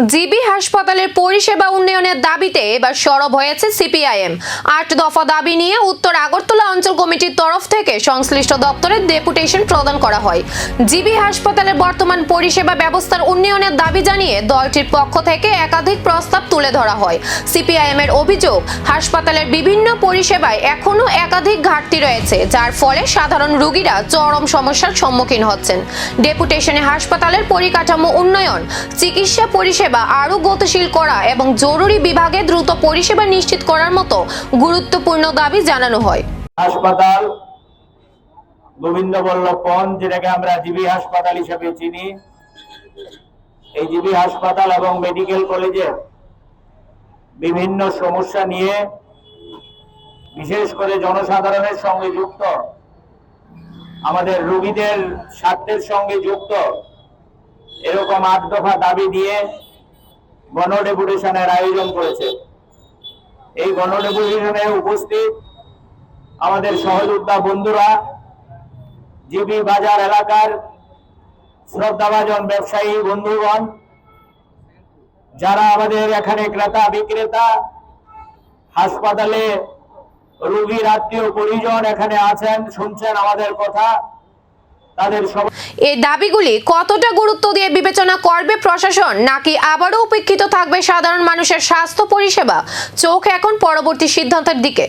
GB হাসপাতালের পরিষেবা উন্নয়নের দাবিতে এবার সরব হয়েছে সিপিআইএম। ৮ দফা দাবি নিয়ে উত্তর আগরতলা অঞ্চল কমিটির তরফ থেকে সংশ্লিষ্ট দপ্তরে ডেপুটেশন প্রদান করা হয়। জিবি হাসপাতালের বর্তমান পরিষেবা ব্যবস্থার উন্নয়নের দাবি জানিয়ে দলটির পক্ষ থেকে একাধিক প্রস্তাব তুলে ধরা হয়। সিপিআইএম এর অভিযোগ, হাসপাতালের বিভিন্ন পরিষেবায় এখনো একাধিক ঘাটতি রয়েছে, যার ফলে সাধারণ রোগীরা চরম সমস্যার সম্মুখীন হচ্ছেন। ডেপুটেশনে হাসপাতালের পরিকাঠামো উন্নয়ন, চিকিৎসা পরিষেবা আরো গতিশীল করা এবং জরুরি বিভাগে দ্রুত পরিষেবা নিশ্চিত করার মতো গুরুত্বপূর্ণ দাবি জানানো হয়। হাসপাতাল গোবিন্দ বল্লভ পন্থ, যেটাকে আমরা জিবি হাসপাতাল হিসেবে চিনি, এই জিবি হাসপাতাল এবং মেডিকেল কলেজের বিভিন্ন সমস্যা নিয়ে বিশেষ করে জনসাধারণের সঙ্গে যুক্ত, আমাদের রোগীদের স্বার্থের সঙ্গে যুক্ত এরকম ৮ দফা দাবি দিয়ে গণডেপুটেশনের আয়োজন করেছে। এই গণডেপুটেশনে উপস্থিত আমাদের সহযোদ্ধা বন্ধুরা, জিবি বাজার এলাকার শ্রদ্ধাভাজন ব্যবসায়ী বন্ধুগণ, যারা আমাদের এখানে ক্রেতা বিক্রেতা, হাসপাতালে রোগীর আত্মীয় পরিজন এখানে আছেন, শুনছেন আমাদের কথা, তাদের এই দাবিগুলি কতটা গুরুত্ব দিয়ে বিবেচনা করবে প্রশাসন, নাকি আবারও উপেক্ষিত থাকবে সাধারণ মানুষের স্বাস্থ্য পরিষেবা? চোখ এখন পরবর্তী সিদ্ধান্তের দিকে।